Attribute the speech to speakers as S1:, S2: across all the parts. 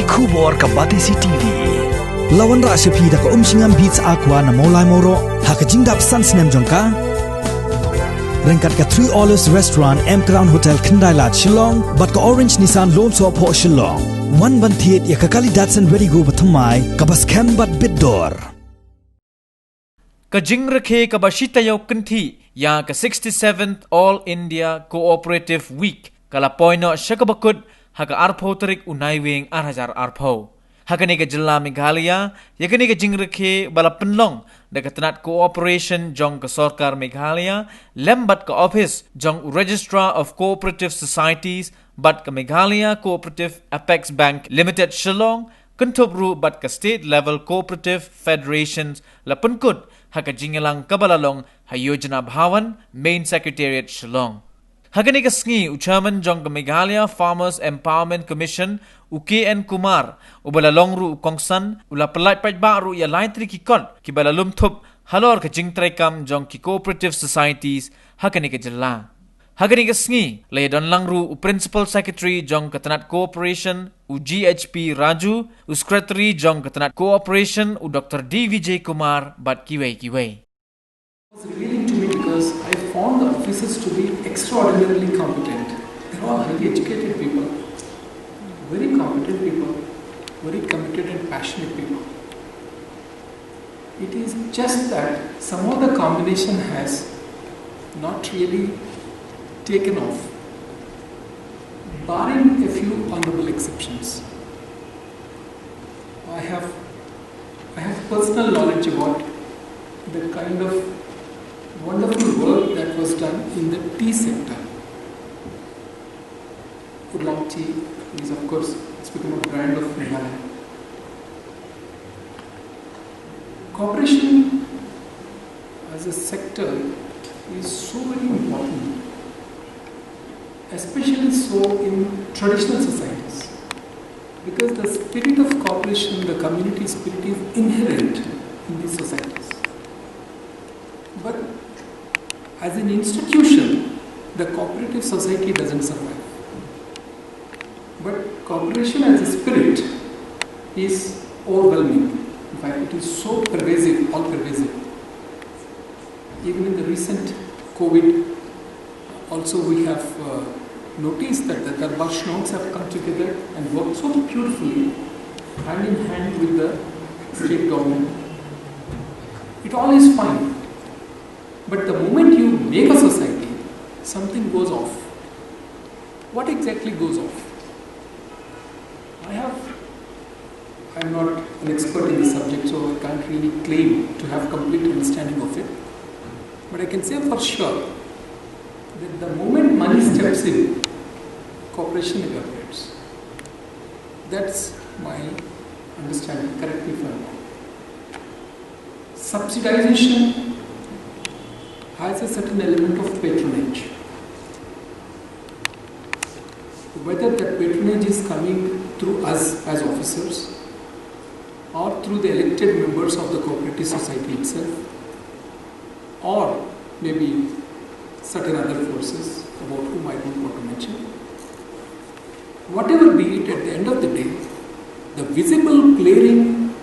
S1: Kubor ka Batisi TV. Lawan ra sepi da ka singam beats aqua na molai moro haka jingdap sans nem jongka. Rengkat ka 3 Olives Restaurant M Crown Hotel Kendai Lat Shillong bat ka Orange Nissan Lom So Po Shillong. One ban thiet ya ka Kali Datsun Ready Go bathamai ka bas kem bat bidor.
S2: Ka jing rakhe ka bashita yaw kanthi ya ka 67th All India Cooperative Week kala poino shakabakut haka arpho tarik unaiwing 8,000 arpho. Hakani ka jilla Meghalaya yakani ka jing rakhe bala penlong da ka tanat cooperation jong ka sarkar Meghalaya lembat ka office jong Registrar of Cooperative Societies bat ka Meghalaya Cooperative Apex Bank Limited Shillong Kuntubru bat ka state level cooperative federations la penkut haka jingalang kabalalong hayojana bhawan main secretariat Shillong. Hagani ka sngi uchaman jong ka Meghalaya Farmers Empowerment Commission UKN Kumar ubalalong ru ukongsan ula pelat pajba ru ya lain tri kikon ki balalum thup halor ka jingtrai kam jong ki cooperative societies hagani ka jilla. Hagani ka sngi le don lang ru principal secretary jong ka tanat cooperation u GHP Raju u secretary jong ka tanat cooperation u Dr. D Vijay Kumar bat kiwei.
S3: It was revealing to me because I found the officers to be extraordinarily competent. They're all highly educated people, very competent people, very committed and passionate people. It is just that some of the combination has not really taken off, barring a few honorable exceptions. I have personal knowledge about the kind of wonderful work that was done in the tea sector. Oolong tea is, of course, it's become a brand of Meghalaya. Cooperation as a sector is so very important, especially so in traditional societies, because the spirit of cooperation, the community spirit is inherent in these societies. But as an institution, the cooperative society doesn't survive. But cooperation as a spirit is overwhelming. In fact, it is so pervasive, all pervasive. Even in the recent COVID, also we have noticed that the Darbar Shnauks have come together and worked so beautifully, hand in hand with the state government. It all is fine. But the moment you make a society, something goes off. What exactly goes off? I'm not an expert in this subject, so I can't really claim to have complete understanding of it. But I can say for sure that the moment money steps in, cooperation evaporates. That's my understanding. Correct me if I'm wrong. Subsidization has a certain element of patronage. Whether that patronage is coming through us as officers or through the elected members of the cooperative society itself, or maybe certain other forces about whom I don't want to mention. Whatever be it, at the end of the day, the visible, glaring,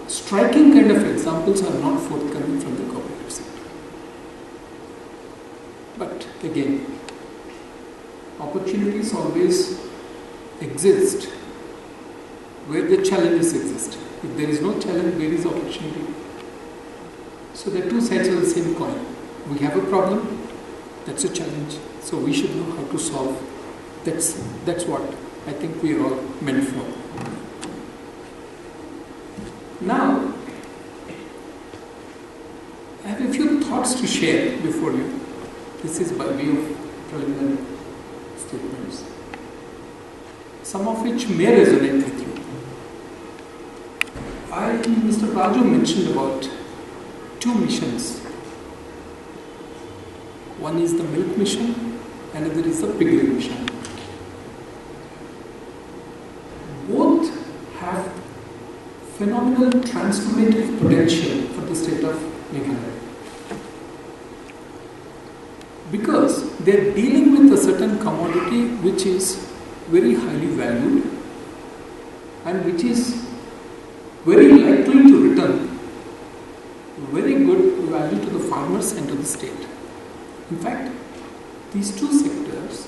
S3: striking kind of examples are not forthcoming from the cooperative sector. But again, opportunities always exist where the challenges exist. If there is no challenge, where is opportunity? So there are two sides of the same coin. We have a problem, that's a challenge, so we should know how to solve. That's what I think we are all meant for. Now, I have a few thoughts to share before you. This is by way of preliminary statements, some of which may resonate with you. Mr. Raju mentioned about two missions. One is the milk mission, another is the piggery mission. Both have phenomenal transformative potential for the state of Meghalaya, because they are dealing with a certain commodity which is very highly valued and which is very likely to return very good value to the farmers and to the state. In fact, these two sectors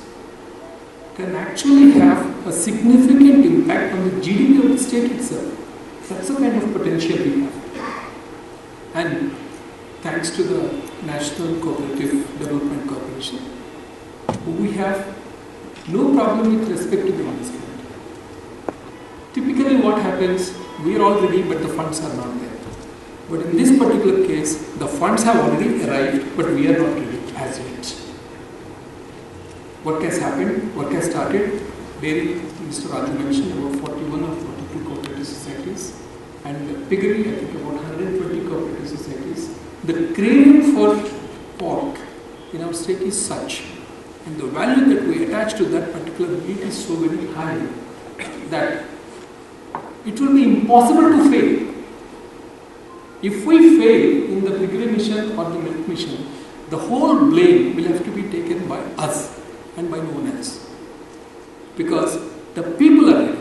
S3: can actually have a significant impact on the GDP of the state itself. That's the kind of potential we have. And thanks to the National Cooperative Development Corporation, we have no problem with respect to the investment. Typically what happens, we are all ready but the funds are not there. But in this particular case, the funds have already arrived but we are not ready as yet. Work has happened, work has started. Dairy, Mr. Raju mentioned about 41 or 42 cooperative societies, and piggery, I think about 120 cooperative societies. The craving for pork in our state is such, and the value that we attach to that particular meat is so very high that it will be impossible to fail. If we fail in the piggery mission or the milk mission, the whole blame will have to be taken by us and by no one else. Because the people are ready,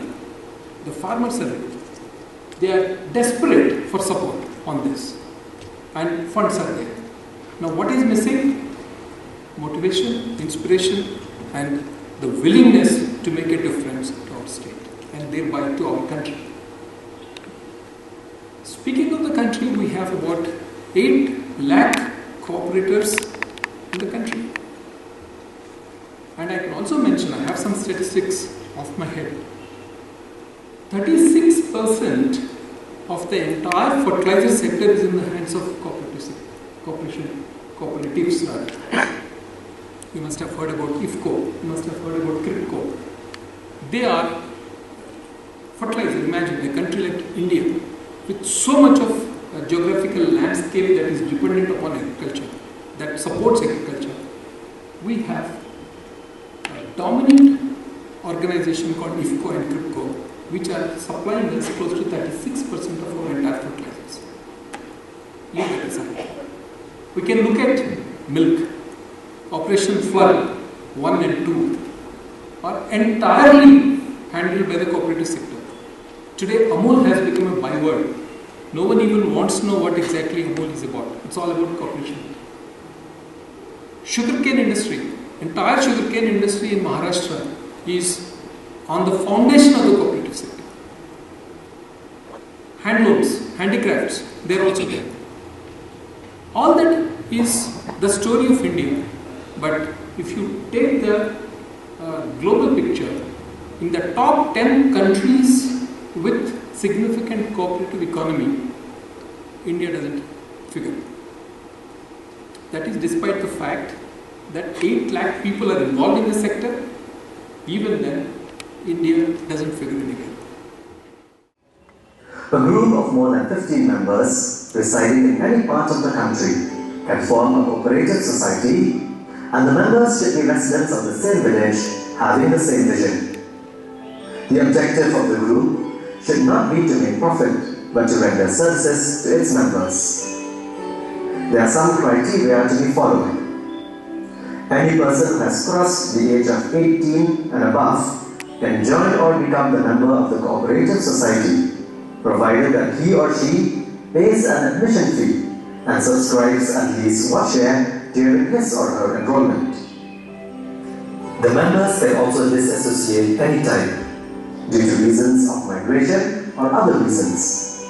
S3: the farmers are ready. They are desperate for support on this, and funds are there. Now what is missing? Motivation, inspiration, and the willingness to make a difference to our state and thereby to our country. Speaking of the country, we have about 8 lakh cooperators in the country. And I can also mention, I have some statistics off my head. 36% of the entire fertilizer sector is in the hands of cooperatives. You must have heard about IFCO, you must have heard about CRIPCO. They are fertilizer. Imagine a country like India with so much of geographical landscape that is dependent upon agriculture, that supports agriculture. We have a dominant organization called IFCO and CRIPCO, which are supplying us close to 36% of our entire fertilizers. Leave that aside. We can look at milk. Operation Flood 1 and 2 are entirely handled by the cooperative sector. Today, Amul has become a byword. No one even wants to know what exactly Amul is about. It's all about cooperation. Sugarcane industry, entire sugarcane industry in Maharashtra is on the foundation of the cooperative sector. Handlooms, handicrafts, they are also there. All that is the story of India. But if you take the global picture, in the top 10 countries with significant cooperative economy, India doesn't figure. That is despite the fact that 8 lakh people are involved in the sector. Even then, India doesn't figure anywhere.
S4: A group of more than 15 members residing in any part of the country can form a cooperative society, and the members should be residents of the same village having the same vision. The objective of the group should not be to make profit, but to render services to its members. There are some criteria to be followed. Any person who has crossed the age of 18 and above can join or become the member of the cooperative society, provided that he or she pays an admission fee and subscribes at least one share during his or her enrollment. The members can also disassociate anytime due to reasons of migration or other reasons.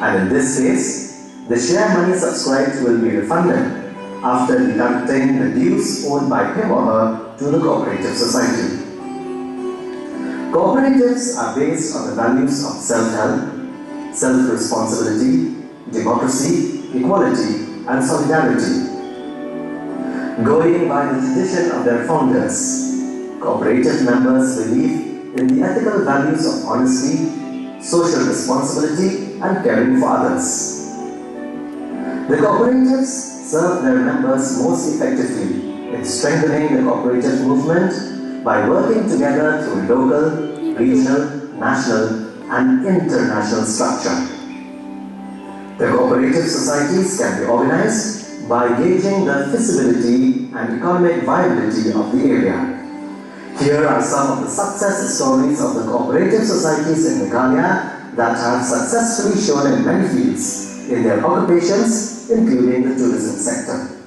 S4: And in this case, the share money subscribed will be refunded after deducting the dues owed by him or her to the cooperative society. Cooperatives are based on the values of self-help, self-responsibility, democracy, equality, and solidarity. Going by the tradition of their founders, cooperative members believe in the ethical values of honesty, social responsibility, and caring for others. The cooperatives serve their members most effectively in strengthening the cooperative movement by working together through local, regional, national, and international structure. The cooperative societies can be organized by gauging the feasibility and economic viability of the area. Here are some of the success stories of the cooperative societies in Meghalaya that have successfully shown in many fields in their occupations, including the tourism sector.